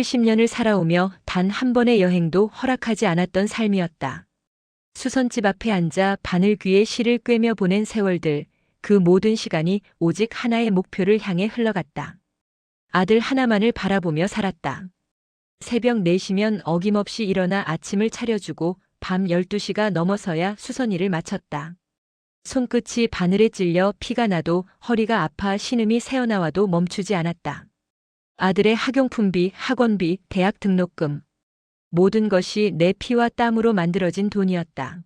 70년을 살아오며 단 한 번의 여행도 허락하지 않았던 삶이었다. 수선집 앞에 앉아 바늘 귀에 실을 꿰며 보낸 세월들, 그 모든 시간이 오직 하나의 목표를 향해 흘러갔다. 아들 하나만을 바라보며 살았다. 새벽 4시면 어김없이 일어나 아침을 차려주고 밤 12시가 넘어서야 수선일을 마쳤다. 손끝이 바늘에 찔려 피가 나도 허리가 아파 신음이 새어나와도 멈추지 않았다. 아들의 학용품비, 학원비, 대학 등록금. 모든 것이 내 피와 땀으로 만들어진 돈이었다.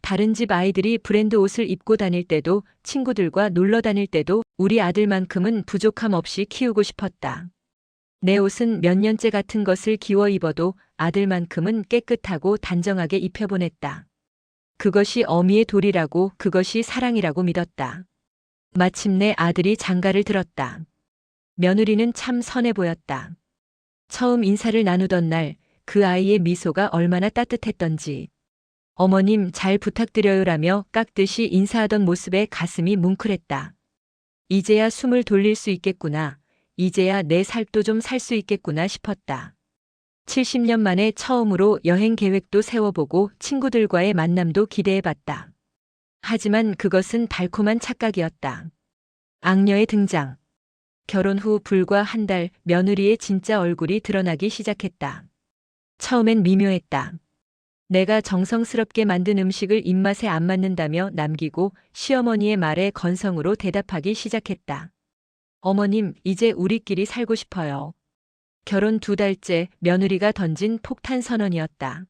다른 집 아이들이 브랜드 옷을 입고 다닐 때도 친구들과 놀러 다닐 때도 우리 아들만큼은 부족함 없이 키우고 싶었다. 내 옷은 몇 년째 같은 것을 기워 입어도 아들만큼은 깨끗하고 단정하게 입혀보냈다. 그것이 어미의 도리라고, 그것이 사랑이라고 믿었다. 마침내 아들이 장가를 들었다. 며느리는 참 선해 보였다. 처음 인사를 나누던 날 그 아이의 미소가 얼마나 따뜻했던지. 어머님 잘 부탁드려요라며 깍듯이 인사하던 모습에 가슴이 뭉클했다. 이제야 숨을 돌릴 수 있겠구나. 이제야 내 살도 좀 살 수 있겠구나 싶었다. 70년 만에 처음으로 여행 계획도 세워보고 친구들과의 만남도 기대해봤다. 하지만 그것은 달콤한 착각이었다. 악녀의 등장. 결혼 후 불과 한 달 며느리의 진짜 얼굴이 드러나기 시작했다. 처음엔 미묘했다. 내가 정성스럽게 만든 음식을 입맛에 안 맞는다며 남기고 시어머니의 말에 건성으로 대답하기 시작했다. 어머님, 이제 우리끼리 살고 싶어요. 결혼 2달째 며느리가 던진 폭탄 선언이었다.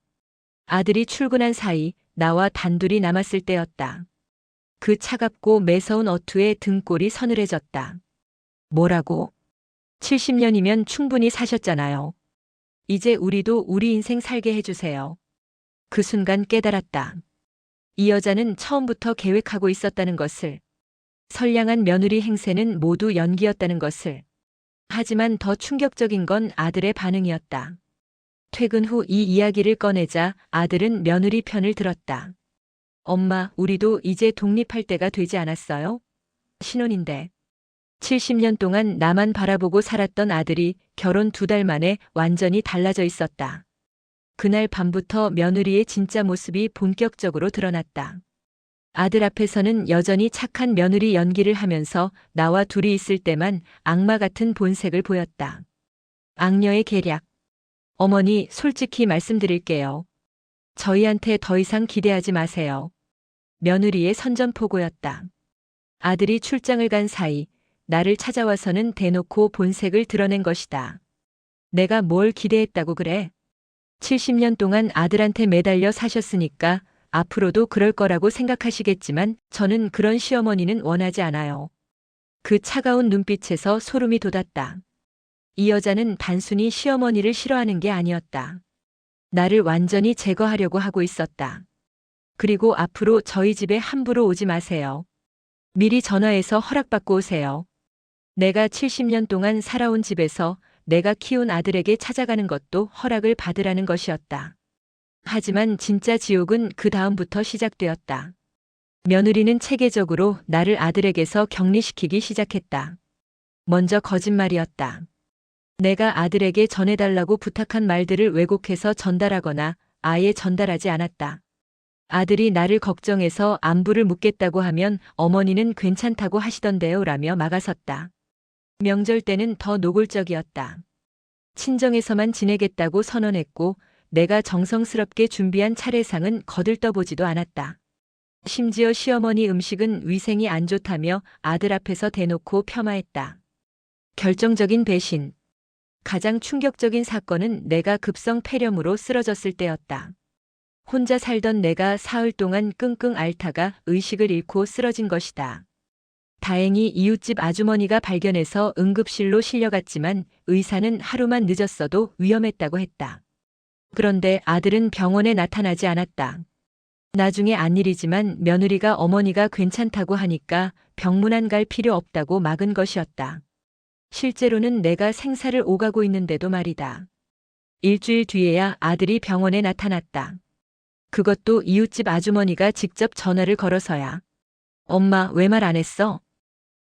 아들이 출근한 사이 나와 단둘이 남았을 때였다. 그 차갑고 매서운 어투에 등골이 서늘해졌다. 뭐라고? 70년이면 충분히 사셨잖아요. 이제 우리도 우리 인생 살게 해주세요. 그 순간 깨달았다. 이 여자는 처음부터 계획하고 있었다는 것을. 선량한 며느리 행세는 모두 연기였다는 것을. 하지만 더 충격적인 건 아들의 반응이었다. 퇴근 후 이 이야기를 꺼내자 아들은 며느리 편을 들었다. 엄마, 우리도 이제 독립할 때가 되지 않았어요? 신혼인데. 70년 동안 나만 바라보고 살았던 아들이 결혼 2달 만에 완전히 달라져 있었다. 그날 밤부터 며느리의 진짜 모습이 본격적으로 드러났다. 아들 앞에서는 여전히 착한 며느리 연기를 하면서 나와 둘이 있을 때만 악마 같은 본색을 보였다. 악녀의 계략. 어머니, 솔직히 말씀드릴게요. 저희한테 더 이상 기대하지 마세요. 며느리의 선전포고였다. 아들이 출장을 간 사이 나를 찾아와서는 대놓고 본색을 드러낸 것이다. 내가 뭘 기대했다고 그래? 70년 동안 아들한테 매달려 사셨으니까 앞으로도 그럴 거라고 생각하시겠지만 저는 그런 시어머니는 원하지 않아요. 그 차가운 눈빛에서 소름이 돋았다. 이 여자는 단순히 시어머니를 싫어하는 게 아니었다. 나를 완전히 제거하려고 하고 있었다. 그리고 앞으로 저희 집에 함부로 오지 마세요. 미리 전화해서 허락받고 오세요. 내가 70년 동안 살아온 집에서 내가 키운 아들에게 찾아가는 것도 허락을 받으라는 것이었다. 하지만 진짜 지옥은 그 다음부터 시작되었다. 며느리는 체계적으로 나를 아들에게서 격리시키기 시작했다. 먼저 거짓말이었다. 내가 아들에게 전해달라고 부탁한 말들을 왜곡해서 전달하거나 아예 전달하지 않았다. 아들이 나를 걱정해서 안부를 묻겠다고 하면 어머니는 괜찮다고 하시던데요 라며 막아섰다. 명절 때는 더 노골적이었다. 친정에서만 지내겠다고 선언했고 내가 정성스럽게 준비한 차례상은 거들떠보지도 않았다. 심지어 시어머니 음식은 위생이 안 좋다며 아들 앞에서 대놓고 폄하했다. 결정적인 배신. 가장 충격적인 사건은 내가 급성 폐렴으로 쓰러졌을 때였다. 혼자 살던 내가 사흘 동안 끙끙 앓다가 의식을 잃고 쓰러진 것이다. 다행히 이웃집 아주머니가 발견해서 응급실로 실려갔지만 의사는 하루만 늦었어도 위험했다고 했다. 그런데 아들은 병원에 나타나지 않았다. 나중에 안 일이지만 며느리가 어머니가 괜찮다고 하니까 병문안 갈 필요 없다고 막은 것이었다. 실제로는 내가 생사를 오가고 있는데도 말이다. 일주일 뒤에야 아들이 병원에 나타났다. 그것도 이웃집 아주머니가 직접 전화를 걸어서야. 엄마, 왜 말 안 했어?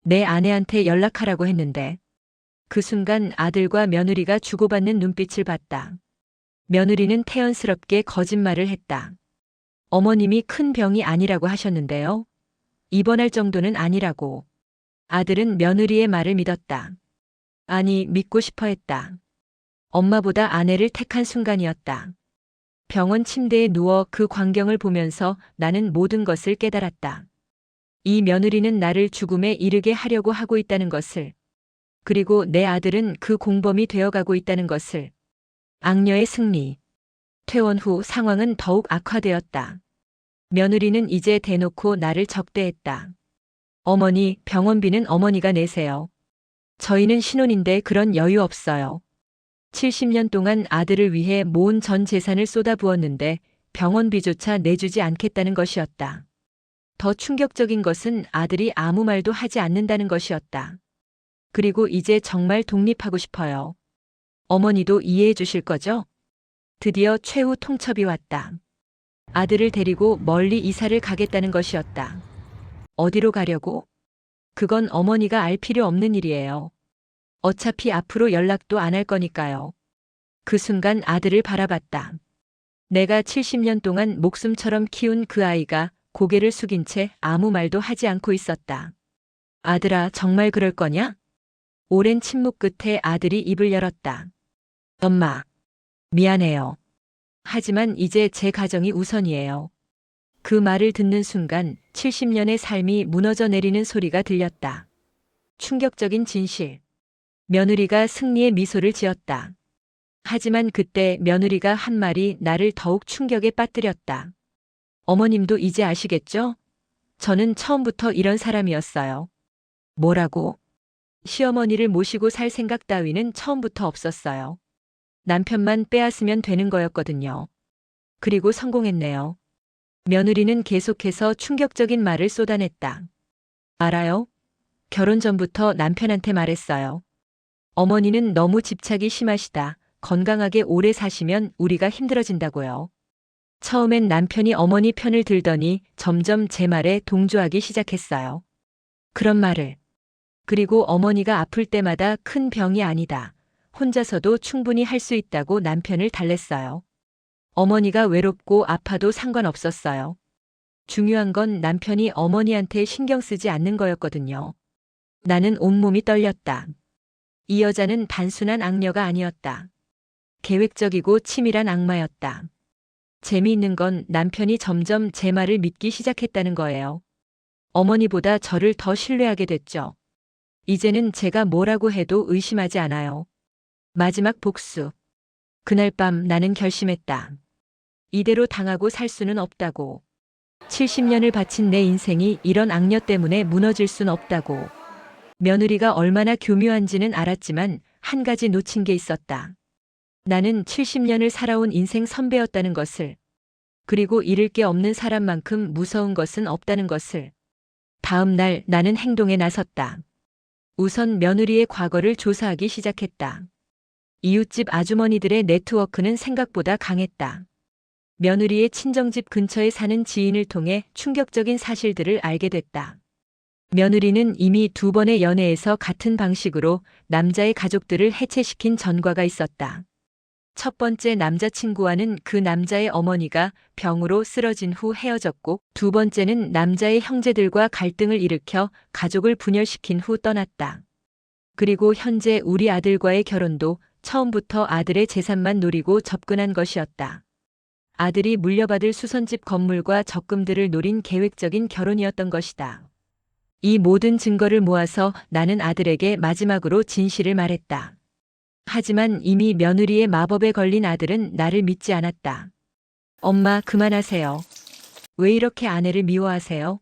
내 아내한테 연락하라고 했는데. 그 순간 아들과 며느리가 주고받는 눈빛을 봤다. 며느리는 태연스럽게 거짓말을 했다. 어머님이 큰 병이 아니라고 하셨는데요. 입원할 정도는 아니라고. 아들은 며느리의 말을 믿었다. 아니, 믿고 싶어 했다. 엄마보다 아내를 택한 순간이었다. 병원 침대에 누워 그 광경을 보면서 나는 모든 것을 깨달았다. 이 며느리는 나를 죽음에 이르게 하려고 하고 있다는 것을, 그리고 내 아들은 그 공범이 되어가고 있다는 것을. 악녀의 승리. 퇴원 후 상황은 더욱 악화되었다. 며느리는 이제 대놓고 나를 적대했다. 어머니, 병원비는 어머니가 내세요. 저희는 신혼인데 그런 여유 없어요. 70년 동안 아들을 위해 모은 전 재산을 쏟아부었는데 병원비조차 내주지 않겠다는 것이었다. 더 충격적인 것은 아들이 아무 말도 하지 않는다는 것이었다. 그리고 이제 정말 독립하고 싶어요. 어머니도 이해해 주실 거죠? 드디어 최후 통첩이 왔다. 아들을 데리고 멀리 이사를 가겠다는 것이었다. 어디로 가려고? 그건 어머니가 알 필요 없는 일이에요. 어차피 앞으로 연락도 안 할 거니까요. 그 순간 아들을 바라봤다. 내가 70년 동안 목숨처럼 키운 그 아이가 고개를 숙인 채 아무 말도 하지 않고 있었다. 아들아, 정말 그럴 거냐? 오랜 침묵 끝에 아들이 입을 열었다. 엄마, 미안해요. 하지만 이제 제 가정이 우선이에요. 그 말을 듣는 순간 70년의 삶이 무너져 내리는 소리가 들렸다. 충격적인 진실. 며느리가 승리의 미소를 지었다. 하지만 그때 며느리가 한 말이 나를 더욱 충격에 빠뜨렸다. 어머님도 이제 아시겠죠? 저는 처음부터 이런 사람이었어요. 뭐라고? 시어머니를 모시고 살 생각 따위는 처음부터 없었어요. 남편만 빼앗으면 되는 거였거든요. 그리고 성공했네요. 며느리는 계속해서 충격적인 말을 쏟아냈다. 알아요? 결혼 전부터 남편한테 말했어요. 어머니는 너무 집착이 심하시다. 건강하게 오래 사시면 우리가 힘들어진다고요. 처음엔 남편이 어머니 편을 들더니 점점 제 말에 동조하기 시작했어요. 그런 말을. 그리고 어머니가 아플 때마다 큰 병이 아니다. 혼자서도 충분히 할 수 있다고 남편을 달랬어요. 어머니가 외롭고 아파도 상관없었어요. 중요한 건 남편이 어머니한테 신경 쓰지 않는 거였거든요. 나는 온몸이 떨렸다. 이 여자는 단순한 악녀가 아니었다. 계획적이고 치밀한 악마였다. 재미있는 건 남편이 점점 제 말을 믿기 시작했다는 거예요. 어머니보다 저를 더 신뢰하게 됐죠. 이제는 제가 뭐라고 해도 의심하지 않아요. 마지막 복수. 그날 밤 나는 결심했다. 이대로 당하고 살 수는 없다고. 70년을 바친 내 인생이 이런 악녀 때문에 무너질 순 없다고. 며느리가 얼마나 교묘한지는 알았지만 한 가지 놓친 게 있었다. 나는 70년을 살아온 인생 선배였다는 것을. 그리고 잃을 게 없는 사람만큼 무서운 것은 없다는 것을. 다음 날 나는 행동에 나섰다. 우선 며느리의 과거를 조사하기 시작했다. 이웃집 아주머니들의 네트워크는 생각보다 강했다. 며느리의 친정집 근처에 사는 지인을 통해 충격적인 사실들을 알게 됐다. 며느리는 이미 2번의 연애에서 같은 방식으로 남자의 가족들을 해체시킨 전과가 있었다. 첫 번째 남자친구와는 그 남자의 어머니가 병으로 쓰러진 후 헤어졌고, 두 번째는 남자의 형제들과 갈등을 일으켜 가족을 분열시킨 후 떠났다. 그리고 현재 우리 아들과의 결혼도 처음부터 아들의 재산만 노리고 접근한 것이었다. 아들이 물려받을 수선집 건물과 적금들을 노린 계획적인 결혼이었던 것이다. 이 모든 증거를 모아서 나는 아들에게 마지막으로 진실을 말했다. 하지만 이미 며느리의 마법에 걸린 아들은 나를 믿지 않았다. 엄마, 그만하세요. 왜 이렇게 아내를 미워하세요?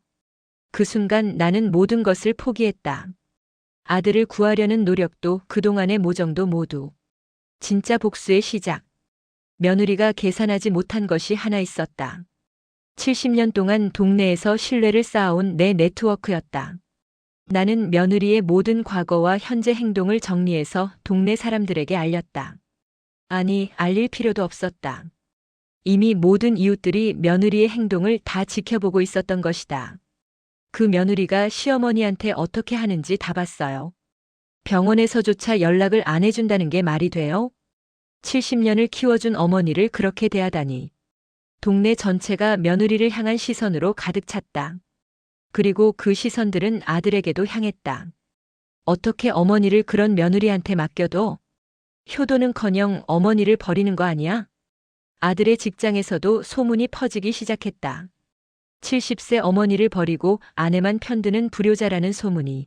그 순간 나는 모든 것을 포기했다. 아들을 구하려는 노력도 그동안의 모정도 모두. 진짜 복수의 시작. 며느리가 계산하지 못한 것이 하나 있었다. 70년 동안 동네에서 신뢰를 쌓아온 내 네트워크였다. 나는 며느리의 모든 과거와 현재 행동을 정리해서 동네 사람들에게 알렸다. 아니, 알릴 필요도 없었다. 이미 모든 이웃들이 며느리의 행동을 다 지켜보고 있었던 것이다. 그 며느리가 시어머니한테 어떻게 하는지 다 봤어요. 병원에서조차 연락을 안 해준다는 게 말이 돼요? 70년을 키워준 어머니를 그렇게 대하다니. 동네 전체가 며느리를 향한 시선으로 가득 찼다. 그리고 그 시선들은 아들에게도 향했다. 어떻게 어머니를 그런 며느리한테 맡겨둬? 효도는커녕 어머니를 버리는 거 아니야? 아들의 직장에서도 소문이 퍼지기 시작했다. 70세 어머니를 버리고 아내만 편드는 불효자라는 소문이.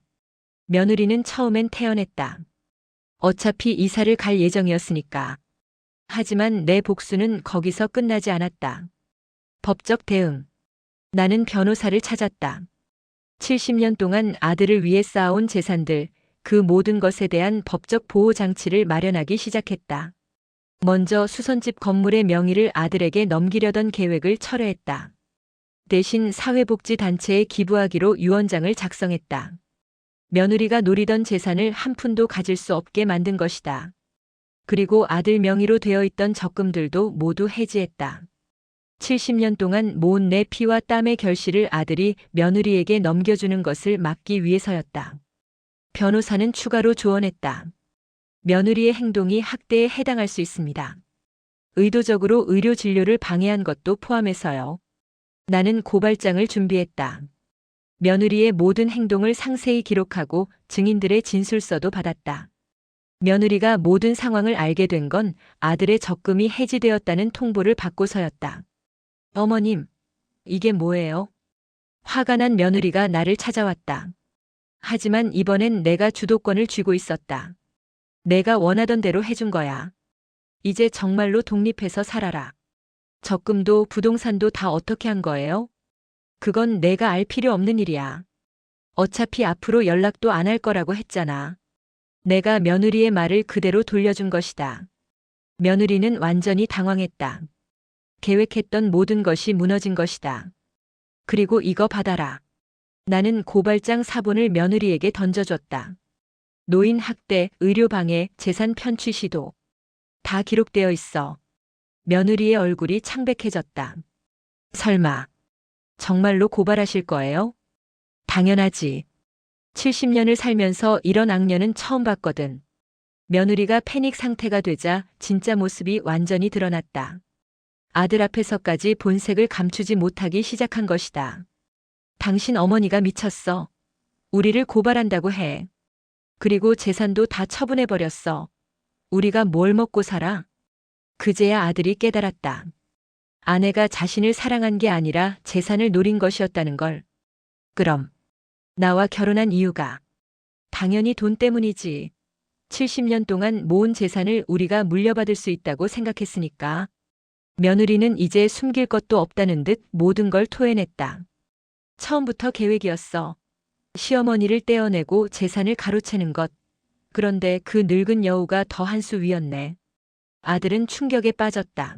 며느리는 처음엔 태연했다. 어차피 이사를 갈 예정이었으니까. 하지만 내 복수는 거기서 끝나지 않았다. 법적 대응. 나는 변호사를 찾았다. 70년 동안 아들을 위해 쌓아온 재산들, 그 모든 것에 대한 법적 보호 장치를 마련하기 시작했다. 먼저 수선집 건물의 명의를 아들에게 넘기려던 계획을 철회했다. 대신 사회복지단체에 기부하기로 유언장을 작성했다. 며느리가 노리던 재산을 한 푼도 가질 수 없게 만든 것이다. 그리고 아들 명의로 되어 있던 적금들도 모두 해지했다. 70년 동안 모은 내 피와 땀의 결실을 아들이 며느리에게 넘겨주는 것을 막기 위해서였다. 변호사는 추가로 조언했다. 며느리의 행동이 학대에 해당할 수 있습니다. 의도적으로 의료 진료를 방해한 것도 포함해서요. 나는 고발장을 준비했다. 며느리의 모든 행동을 상세히 기록하고 증인들의 진술서도 받았다. 며느리가 모든 상황을 알게 된 건 아들의 적금이 해지되었다는 통보를 받고서였다. 어머님, 이게 뭐예요? 화가 난 며느리가 나를 찾아왔다. 하지만 이번엔 내가 주도권을 쥐고 있었다. 내가 원하던 대로 해준 거야. 이제 정말로 독립해서 살아라. 적금도 부동산도 다 어떻게 한 거예요? 그건 내가 알 필요 없는 일이야. 어차피 앞으로 연락도 안 할 거라고 했잖아. 내가 며느리의 말을 그대로 돌려준 것이다. 며느리는 완전히 당황했다. 계획했던 모든 것이 무너진 것이다. 그리고 이거 받아라. 나는 고발장 사본을 며느리에게 던져줬다. 노인 학대, 의료방해, 재산 편취 시도. 다 기록되어 있어. 며느리의 얼굴이 창백해졌다. 설마, 정말로 고발하실 거예요? 당연하지. 70년을 살면서 이런 악년은 처음 봤거든. 며느리가 패닉 상태가 되자 진짜 모습이 완전히 드러났다. 아들 앞에서까지 본색을 감추지 못하기 시작한 것이다. 당신 어머니가 미쳤어. 우리를 고발한다고 해. 그리고 재산도 다 처분해버렸어. 우리가 뭘 먹고 살아? 그제야 아들이 깨달았다. 아내가 자신을 사랑한 게 아니라 재산을 노린 것이었다는 걸. 그럼 나와 결혼한 이유가 당연히 돈 때문이지. 70년 동안 모은 재산을 우리가 물려받을 수 있다고 생각했으니까. 며느리는 이제 숨길 것도 없다는 듯 모든 걸 토해냈다. 처음부터 계획이었어. 시어머니를 떼어내고 재산을 가로채는 것. 그런데 그 늙은 여우가 더 한 수 위였네. 아들은 충격에 빠졌다.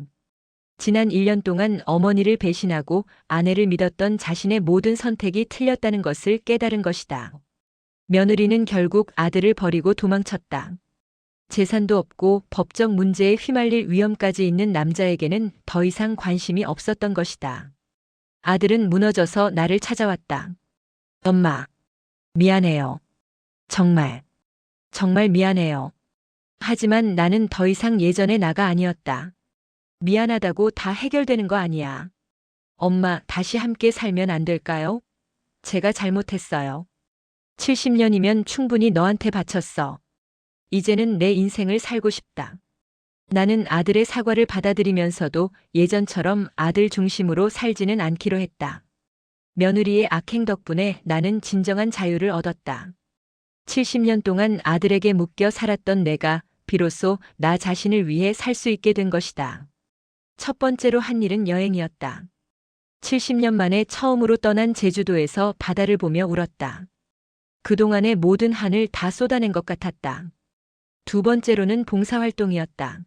지난 1년 동안 어머니를 배신하고 아내를 믿었던 자신의 모든 선택이 틀렸다는 것을 깨달은 것이다. 며느리는 결국 아들을 버리고 도망쳤다. 재산도 없고 법적 문제에 휘말릴 위험까지 있는 남자에게는 더 이상 관심이 없었던 것이다. 아들은 무너져서 나를 찾아왔다. 엄마, 미안해요. 정말 미안해요. 하지만 나는 더 이상 예전의 나가 아니었다. 미안하다고 다 해결되는 거 아니야. 엄마, 다시 함께 살면 안 될까요? 제가 잘못했어요. 70년이면 충분히 너한테 바쳤어. 이제는 내 인생을 살고 싶다. 나는 아들의 사과를 받아들이면서도 예전처럼 아들 중심으로 살지는 않기로 했다. 며느리의 악행 덕분에 나는 진정한 자유를 얻었다. 70년 동안 아들에게 묶여 살았던 내가 비로소 나 자신을 위해 살 수 있게 된 것이다. 첫 번째로 한 일은 여행이었다. 70년 만에 처음으로 떠난 제주도에서 바다를 보며 울었다. 그동안의 모든 한을 다 쏟아낸 것 같았다. 두 번째로는 봉사활동이었다.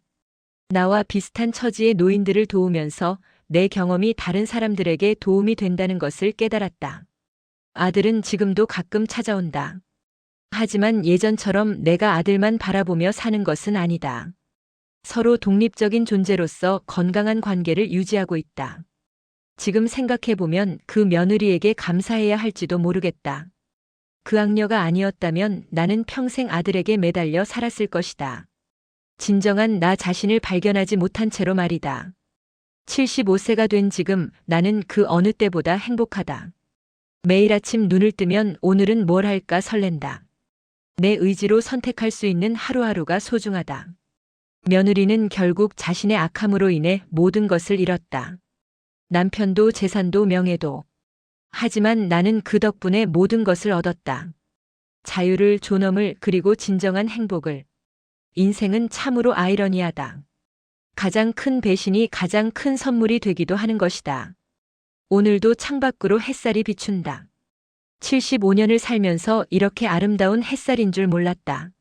나와 비슷한 처지의 노인들을 도우면서 내 경험이 다른 사람들에게 도움이 된다는 것을 깨달았다. 아들은 지금도 가끔 찾아온다. 하지만 예전처럼 내가 아들만 바라보며 사는 것은 아니다. 서로 독립적인 존재로서 건강한 관계를 유지하고 있다. 지금 생각해보면 그 며느리에게 감사해야 할지도 모르겠다. 그 악녀가 아니었다면 나는 평생 아들에게 매달려 살았을 것이다. 진정한 나 자신을 발견하지 못한 채로 말이다. 75세가 된 지금 나는 그 어느 때보다 행복하다. 매일 아침 눈을 뜨면 오늘은 뭘 할까 설렌다. 내 의지로 선택할 수 있는 하루하루가 소중하다. 며느리는 결국 자신의 악함으로 인해 모든 것을 잃었다. 남편도 재산도 명예도. 하지만 나는 그 덕분에 모든 것을 얻었다. 자유를, 존엄을, 그리고 진정한 행복을. 인생은 참으로 아이러니하다. 가장 큰 배신이 가장 큰 선물이 되기도 하는 것이다. 오늘도 창밖으로 햇살이 비춘다. 75년을 살면서 이렇게 아름다운 햇살인 줄 몰랐다.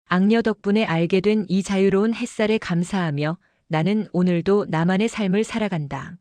악녀 덕분에 알게 된 이 자유로운 햇살에 감사하며 나는 오늘도 나만의 삶을 살아간다.